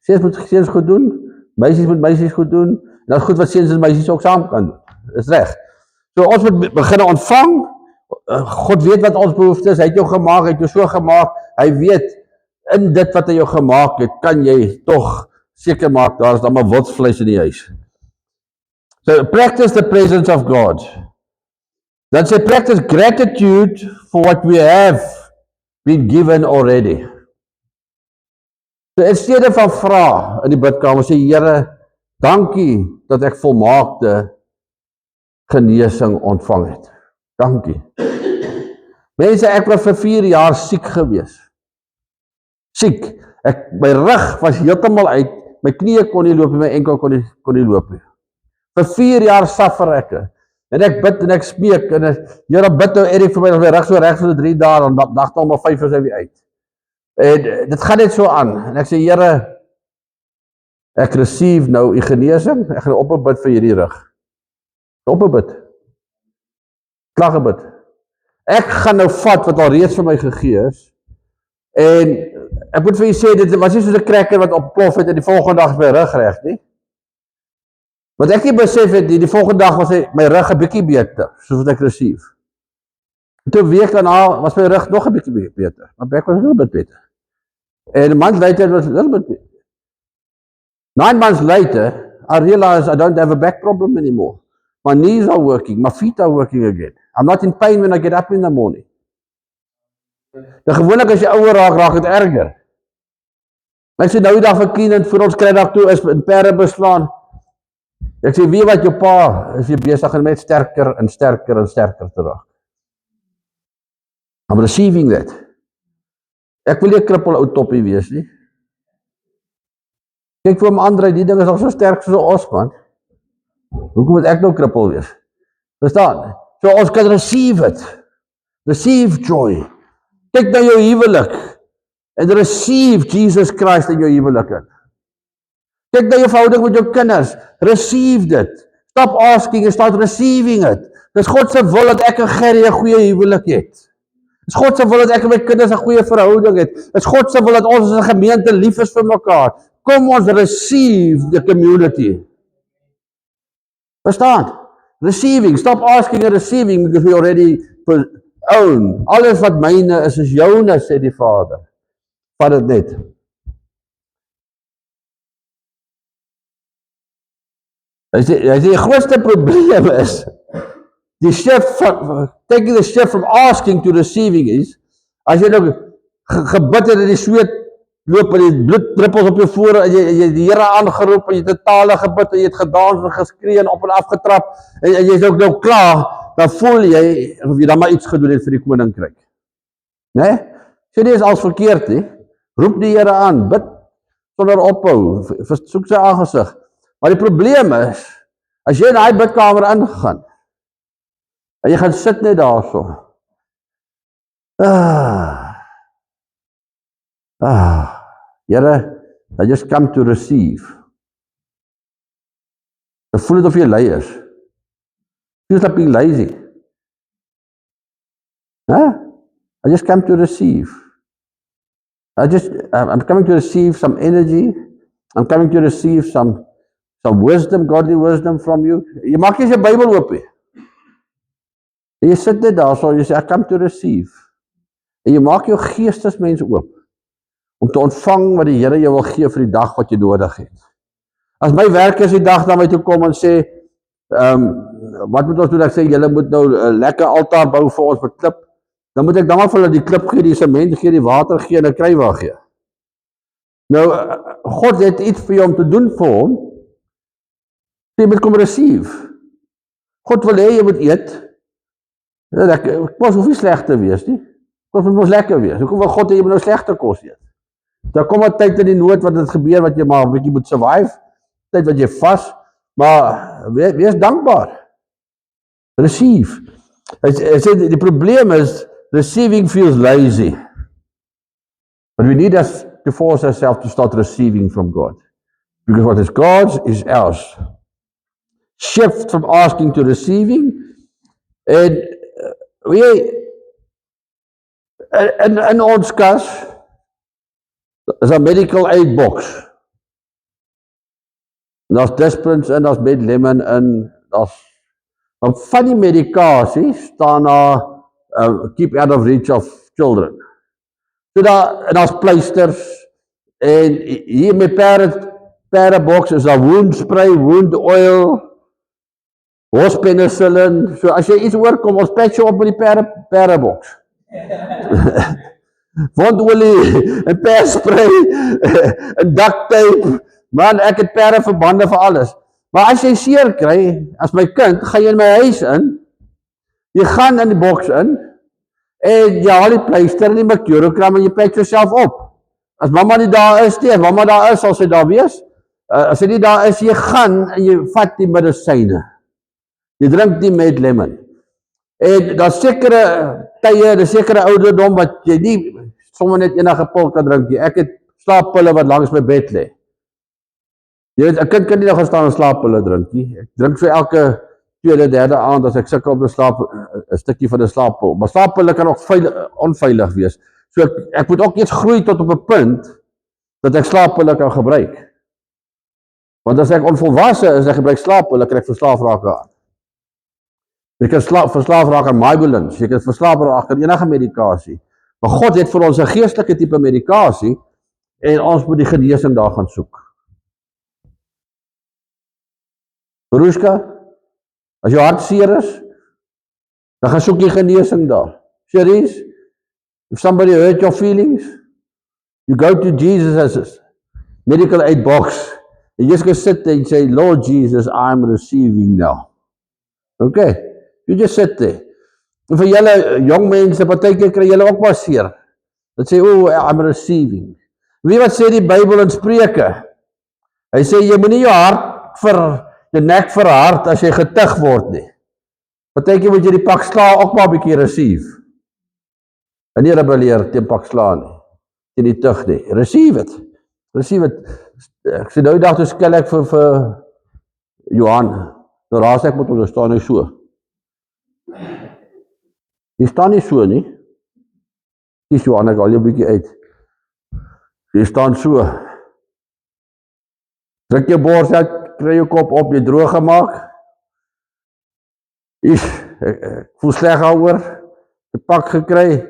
Seuns moet seuns goed doen, meisies moet meisies goed doen, en dat is goed wat seuns en meisies ook saam kan doen. Is reg. So ons moet begin ontvang, God weet wat ons behoeftes is, hy het jou gemaak, hy het jou so gemaak, hy weet, in dit wat hy jou gemaak het, kan jy toch seker maak, daar is dan maar wildsvleis in die huis. So, practice the presence of God. Dan sê, practice gratitude for what we have been given already. So, in steede van vra in die bidkamer, sê, Here, dankie dat ek volmaakte genesing ontvang het. Dankie. Mense, ek was vir 4 jaar siek gewees. Siek. My rug was heeltemal uit, my knieë kon nie loop, my enkel kon nie loop nie. Vir 4 jaar suffer ek. En ek bid en ek smeek, en Here bid nou Erik vir my, my rug so reg vir 3 dae, en dag al maar 5 is hy weer uit. En dit gaan net so aan, en ek sê, Here, ek receive nou die genesing, ek gaan opbid vir hierdie rug. Opbid. Klaggebid. Ek gaan nou vat wat al reeds vir my gegee is, en ek moet vir jy sê, dit was nie soos 'n cracker wat opplof het en die volgende dag my rug reg nie. Wat ek nie besef het, die volgende dag was my rug 'n bietjie beter, soos wat ek receive. En 2 weke daarna was my rug nog 'n bietjie beter, my back was a little bit beter. And a month later, it was a little bit better. 9 months later, I realized I don't have a back problem anymore. My knees are working, my feet are working again. I'm not in pain when I get up in the morning. Nou gewoonlik as jy ouer raak het erger. Ek sê nou die dag vir Keenan, voor ons kry dag toe is in perde beslaan. Ek sê, weet wat jou pa is jy besig om net sterker en sterker en sterker te raak. I'm receiving that. Ek wil nie 'n krippel ou toppie wees nie. Kyk vir my Andrei, die ding is al so sterk soos ons, man. Hoekom moet ek nou krippel wees? Verstaan? So ons kan receive it. Receive joy. Kyk na jou huwelik en receive Jesus Christ in jou huwelik in. Kyk na jou verhouding met jou kinders. Receive dit. Stop asking and start receiving it. Dis God se wil dat ek en Gerrie 'n goeie huwelik het. Dis God se wil dat ek en my kinders 'n goeie verhouding het. Dis God se wil dat ons as 'n gemeente lief is vir mekaar. Kom ons receive the community. Verstaan? Receiving. Stop asking and receiving because we already own. Alles wat myne is joune, sê die Vader. Vat dit net. Hy sê die grootste probleem is die shift from, taking the shift from asking to receiving is, as jy nou gebid het en die sweet loop en die bloeddruppels op jou voor en jy die Here aangeroep en jy het tale gebid en jy het gedans en geskree en op en af getrap en jy is ook nou klaar, dan voel jy of jy dan maar iets gedoen het vir die koninkryk. Nee? Sê nie is alles verkeerd nie. Roep die Here aan, bid sonder ophou, soek sy aangesig. Maar die probleem is, as jy in die bidkamer ingegaan en jy gaan sit net daarso. Here, I just come to receive. Dan voel het of jy lui is. Feels like being lazy. I just come to receive. I'm coming to receive some energy. I'm coming to receive some wisdom, godly wisdom from you. Jy maak nie sy Bybel oop nie. En jy sit net daar, so jy sê, I come to receive. En jy maak jou geestesmens oop, om te ontvang wat die Here jou wil gee vir die dag wat jy nodig het. As my werkers die dag na my toe kom en sê, wat moet ons doen? Ek sê, julle moet nou 'n lekker altaar bou vir ons met klip, dan moet ek dan maar vir hulle die klip gee, die sement gee, die water gee en 'n kruiwa gee. Nou, God het iets vir jou om te doen vir hom, jy moet kom receive. God wil hê jy moet eet. Kos hoef nie sleg te wees nie. Kos moet ons lekker wees. Hoekom wil God hê jy moet nou slegte kos eet? Daar kom 'n tyd in die nood wat dit gebeur wat jy maar 'n bietjie moet survive. Tyd wat jy vas, maar wees dankbaar. Receive. Hy sê die probleem is receiving feels lazy. But we need us to force ourselves to start receiving from God. Because what is God's is ours. Shift from asking to receiving. En in ons kas is 'n medical aid box. Daar's Disprin in, daar's Lemon in, daar's van die medikasie staan daar keep out of reach of children. So daar's pleisters, en hier met perdeboks is daar wound spray, wound oil, horsepenicillin. So as jy iets oorkom, ons patch jou op met die perdeboks. Wondolie, en perspray, en duct tape. Man, ek het perdeverbande vir alles. Maar as jy seer kry, as my kind, gaan jy in my huis in, jy gaan in die boks in, en jy haal die pleister en die mercurochrome en jy patch jouself op. As mamma nie daar is nie, as mamma daar is, sal sy daar wees. As sy nie daar is, jy gaan en jy vat die medisyne. Jy drink die Med Lemon. En daar sekere tye, daar sekere ouderdom wat jy nie sommer net enige pil kan drink nie. Ek het slaappille wat langs my bed lê. Jy weet, 'n kind kan nie nog gaan staan en slaappille drink nie. Ek drink so elke tweede, derde aand as ek sukkel om te slaap, 'n stukkie van 'n slaappil. Maar slaappille kan ook onveilig wees. So ek moet ook eers groei tot op 'n punt dat ek slaappille kan gebruik. Want as ek onvolwasse is, ek gebruik slaappille, kan ek verslaaf raak aan. Jy kan verslaaf raak aan Mybulins, jy kan verslaaf raak aan enige medikasie. Maar God het vir ons 'n geestelike tipe medikasie en ons moet die genesing daar gaan soek. Roeska, as jou hart seer is, dan gaan soek jy genesing daar. Cherise, if somebody hurt your feelings, you go to Jesus as a medical aid box. You just go sit there and say, Lord Jesus, I'm receiving now. Okay, you just sit there. En vir julle jong mense, partykeer kry julle ook maar seer. Dat sê, oh, I'm receiving. Weet wat sê die Bybel in Spreuke? Hy sê, jy moet nie jou nek verhard as jy getuig word nie. Partykeer moet jy die pak sla ook maar 'n bietjie receive. En nie rebelleer teen pak sla nie. Teen die tug nie. Receive it. Receive it. Ek sê nou die dag toe skel ek vir Johan. Nou raas ek met hom, staan hy so. Jy staan nie so nie. Kies Johan, ek haal jou 'n bietjie uit. Jy staan so. Druk jou bors uit, kry jou kop op, jy droog gemaak. Ek voel sleg daaroor. 'n Pak gekry.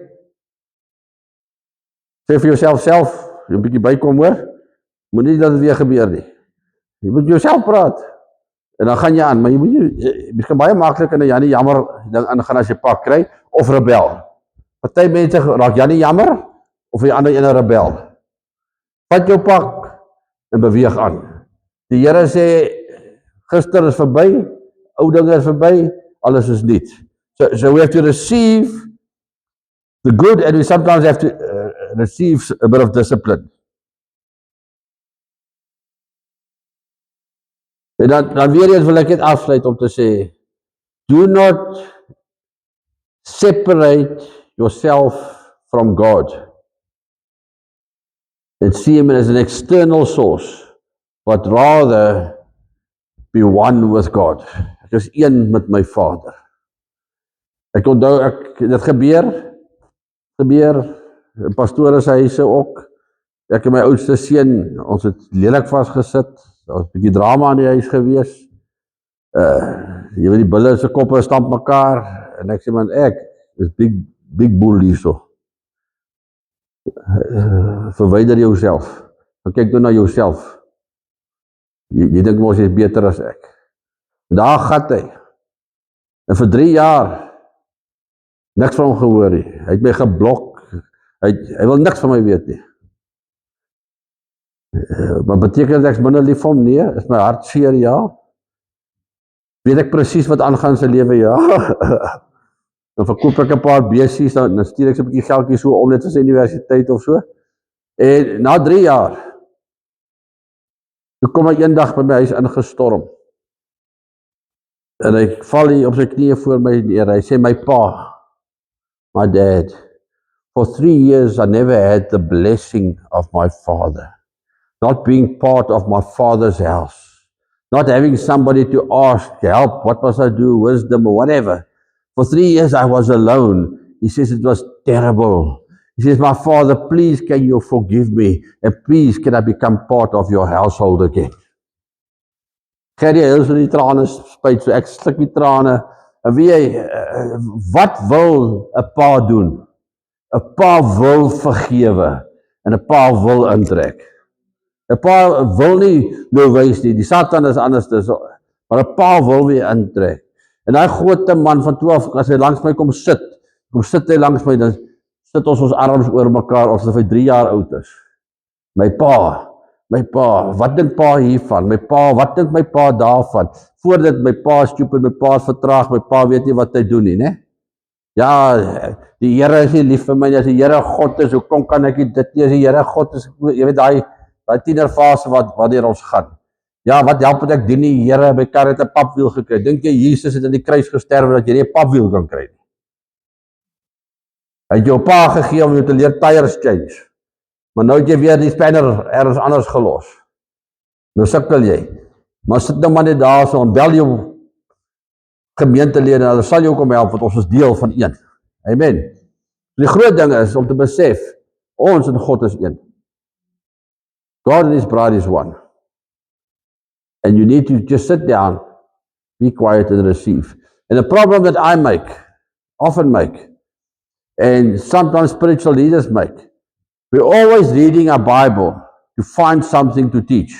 Sê vir jouself, jy 'n bietjie bykom hoor. Moenie dat dit weer gebeur nie. Jy moet jouself praat. En dan gaan jy aan, maar jy kan baie maklik in 'n Janie jammer ding ingaan as jy pak kry of rebel. Party mense raak Janie jammer of die ander ene rebel. Vat jou pak en beweeg aan. Die Here sê gister is verby, ou dinge is verby, alles is nuut. So we have to receive the good and we sometimes have to receive a bit of discipline. En dan weer eens wil ek dit afsluit om te sê, do not separate yourself from God and see him as an external source, but rather be one with God. Ek is een met my Vader. Ek onthou, dit gebeur in pastore se huise ook. Ek en my oudste seun, ons het lelik vasgesit. Daar was 'n bietjie drama in die huis gewees. Jy weet die bulle se koppe stamp mekaar en ek sê man, ek is big bull hierso. Verwyder jouself. Dan kyk toe na jouself. Jy dink mos jy is beter as ek. Daar gat hy. En vir 3 jaar niks van hom gehoor nie. Hy het my geblok. Hy wil niks van my weet nie. Maar beteken dat ek minder lief vir hom? Nee, is my hart seer, ja. Weet ek presies wat aangaan in sy lewe? Ja. Dan verkoop ek 'n paar besies, dan stuur ek so 'n bietjie geldjie so om net vir sy universiteit of so. En na 3 jaar, toe kom hy eendag by my huis ingestorm. En hy val hier op sy knieë voor my neer. Hy sê, my pa, my dad, for 3 years I never had the blessing of my father. Not being part of my father's house, not having somebody to ask, help, what must I do, wisdom or whatever. For 3 years I was alone. He says it was terrible. He says, my father, please can you forgive me and please can I become part of your household again. Gerry, hy is in die trane spuit, so ek sluk die trane En weet jy, wat wil 'n pa doen? 'n Pa wil vergewe en 'n pa wil intrek. 'n Pa wil nie nou wys nie, die Satan is anders, maar 'n pa wil weer intrek. En daai groot man van 12, as hy langs my kom sit hy langs my, dan sit ons arms oor mekaar, asof hy 3 jaar oud is. My pa, wat dink pa hiervan? My pa, wat dink my pa daarvan? Voordat my pa stupid, my pa is vertraag, my pa weet nie wat hy doen nie, né? Ja, die Here is nie lief vir my nie, as die Here God is, hoekom kan ek dit nie, as die Here God is, jy weet daai tienerfase wat deur ons gaan. Ja, wat help het ek dien die Here, my kar het 'n papwiel gekry. Dink jy Jesus het aan die kruis gesterf dat jy nie 'n papwiel kan kry nie? Hy het jou pa gegee om jou te leer tyres change. Maar nou het jy weer die spanner ergens anders gelos. Nou sukkel jy. Maar sit nou maar net daar so en bel jou gemeentelede en hulle sal jou kom help, want ons is deel van een. Amen. Die groot ding is om te besef, ons en God is een. God and his bride is one. And you need to just sit down, be quiet and receive. And the problem that I often make, and sometimes spiritual leaders make, we're always reading our Bible to find something to teach.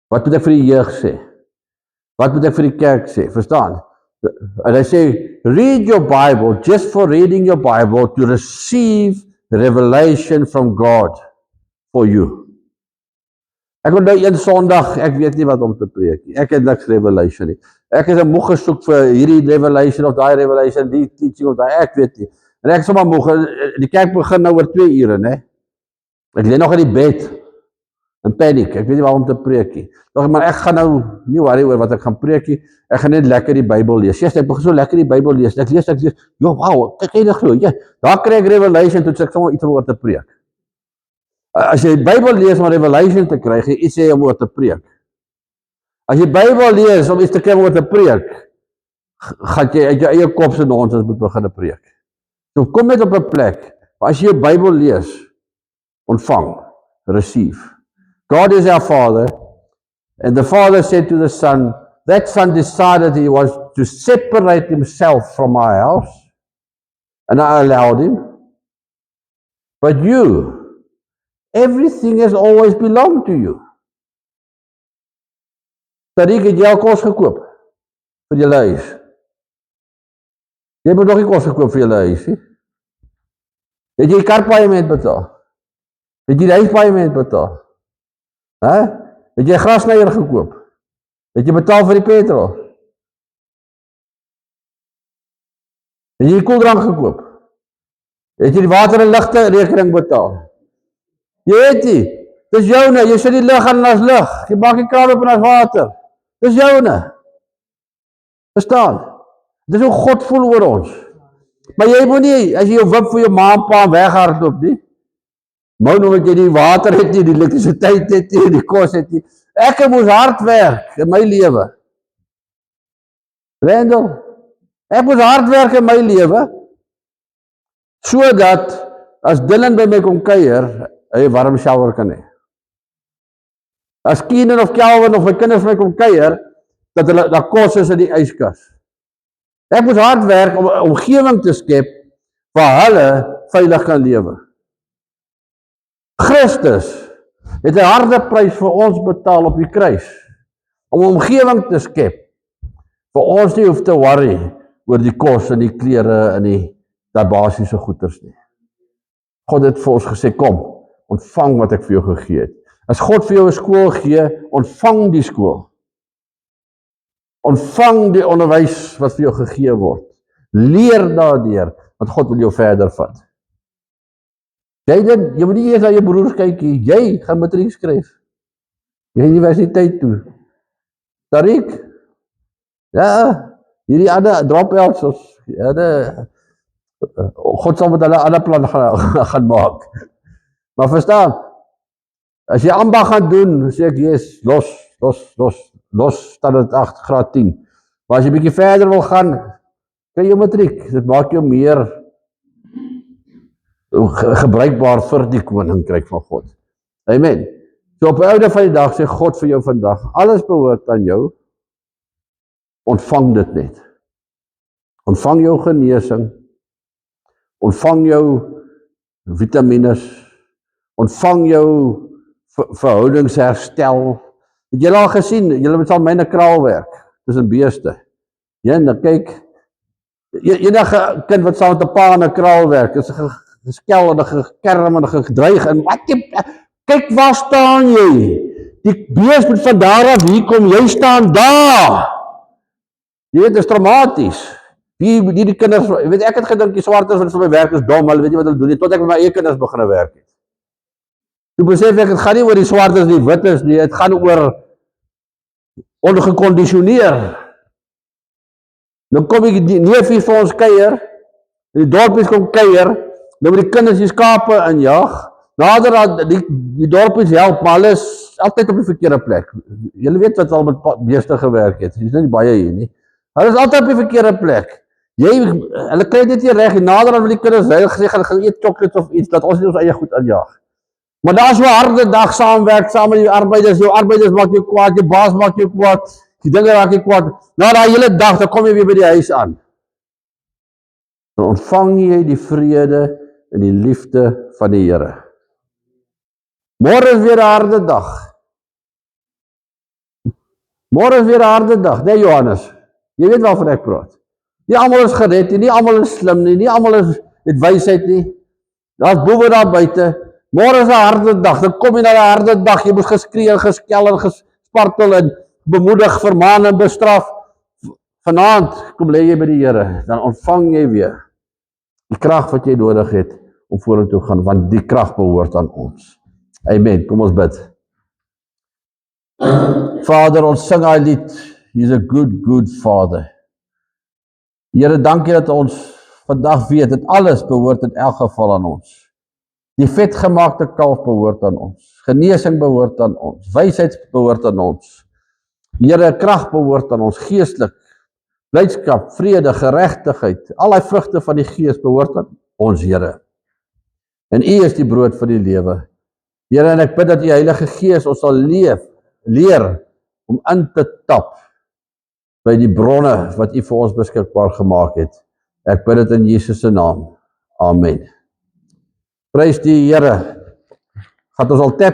Wat moet ek vir die jeug sê? Wat moet ek vir die kerk sê? Verstaan? And I say, read your Bible just for reading your Bible to receive revelation from God for you. Ek onthou een Sondag, ek weet nie wat om te preek nie. Ek het niks revelation nie. Ek het 'n moeg gesoek vir hierdie revelation of daai revelation, die teaching of daai, ek weet nie. En ek sommer moeg, die kerk begin nou oor 2 ure, né? Ek lê nog in die bed, in paniek, ek weet nie waar om te preek nie. Dog, maar ek gaan nou nie worry oor wat ek gaan preek nie, ek gaan net lekker die Bybel lees. Yes, ek begin so lekker die Bybel lees, ek lees, jo, wow, kyk jy dit glo, ja, daar kry ek revelation, toe ek sommer iets om oor te preek. As jy die Bybel lees om revelation te kry, jy iets sê om oor te preek. As jy Bybel lees om iets te kry om oor te preek, gaan jy uit jou eie kop se nonsens moet begin preek. So kom net op 'n plek, as jy jou Bybel lees, ontvang, receive. God is our Father, and the Father said to the Son, that Son decided he was to separate himself from my house, and I allowed him. But you, everything has always belonged to you. Tariq, het jy al kos gekoop vir julle huis? Jy moet nog nie kos gekoop vir julle huis, nie? Het jy karpaaiement betaal? Het jy die huispaaiement betaal? Het jy grasnyer gekoop? Het jy betaal vir die petrol? Het jy die koeldrank gekoop? Het jy die water en ligte rekening betaal? Jy weet nie, dis joune, jy sit die lig aan as lig, jy maak die kraan op en as water, dis joune. Verstaan? Dis hoe God voel oor ons. Maar jy moet nie, as jy jou wip vir jou ma en pa weghardloop nie, maar nou wat jy die water het nie, die elektrisiteit het nie, die kos het nie, ek moes hard werk in my lewe. Randall, ek moes hard werk in my lewe, sodat as Dylan by my kom kuier, hy 'n warm shower kan hê. As Keenan of Kelvin of my kinders my kom kuier, dat hulle daar kos is in die yskas. Ek moet hard werk om 'n omgewing te skep waar hulle veilig kan lewe. Christus het 'n harde prys vir ons betaal op die kruis, om 'n omgewing te skep vir ons nie hoef te worry oor die kos en die klere en die basiese goeders nie. God het vir ons gesê, kom, ontvang wat ek vir jou gegee het. As God vir jou 'n skool gee, ontvang die skool. Ontvang die onderwys wat vir jou gegee word. Leer daardeur, want God wil jou verder vat. Jy moet nie eers na jou broers kyk nie, jy gaan matriek skryf. Jy universiteit toe. Tariq, ja, hierdie ander dropouts, God sal met hulle 'n ander plan gaan maak. Maar verstaan, as jy ambag gaan doen, sê ek, yes, los, standaard 8, graad 10. Maar as jy bietjie verder wil gaan, kry jy matriek. Dit maak jou meer gebruikbaar vir die koninkryk van God. Amen. So op die einde van die dag sê God vir jou vandag, alles behoort aan jou, ontvang dit net. Ontvang jou genesing, ontvang jou vitamines, ontvang jou verhoudingsherstel. Het julle al gesien, julle sal my in 'n kraal werk, tussen beeste. Ja, en dan kyk, enige kind wat saam met 'n pa in 'n kraal werk, is geskel en gekerm en gedreig, en wat kyk waar staan jy? Die bees moet van daar af hier kom, jy staan daar. Jy weet, dit is traumaties. Die kinders, weet ek het gedink die swartes wat vir my werk is dom, hulle weet nie wat hulle doen nie, tot ek met my eie kinders begin werk het. Toe besef ek, het gaan nie oor die swartes die wit is nie, het gaan oor ongekondisioneer. Dan kom ek die neefie vir ons kuier, die dorpies kom kuier, dan moet die kinders die skape injag, nader die dorpies help, maar hulle is altyd op die verkeerde plek. Julle weet wat al met beeste gewerk het, dis nie baie hier nie. Hulle is altyd op die verkeerde plek. Hulle kry dit nie reg, nader aan die kinders, hulle gesê, gaan eet chocolate of iets, dat ons nie ons eie goed injag. Maar daar is so 'n harde dag saamwerk, saam met die arbeiders, jou arbeiders maak jou kwaad, jou baas maak jou kwaad, die dinge raak jou kwaad. Na daai hele dag, dan kom jy weer by die huis aan. Dan ontvang jy die vrede en die liefde van die Here. Môre is weer 'n harde dag. Môre is weer 'n harde dag, nee Johannes. Jy weet waarvan ek praat. Nie almal is gered nie, nie almal is slim nie, nie almal het wysheid nie. Daar's boewe daar buite. Môre is 'n harde dag, dan kom jy na 'n harde dag, jy moet geskree en geskel en gespartel en bemoedig, vermaan en bestraf. Vanaand kom lê jy by die Here, dan ontvang jy weer die krag wat jy nodig het om vorentoe te gaan, want die krag behoort aan ons. Amen, kom ons bid. Vader, ons sing hy lied, He's a good Father. Here, dankie dat ons vandag weet, dat alles behoort in elk geval aan ons. Die vetgemaakte kalf behoort aan ons, genesing behoort aan ons, wysheid behoort aan ons. Here, krag behoort aan ons, geestelik, blydskap, vrede, geregtigheid, al die vrugte van die Gees behoort aan ons, Here. En U is die brood van die lewe. Here, en ek bid dat U Heilige Gees ons sal leer om in te tap by die bronne wat U vir ons beskikbaar gemaak het. Ek bid dit in Jesus se naam. Amen. Prys die Here. Gaat ons al tap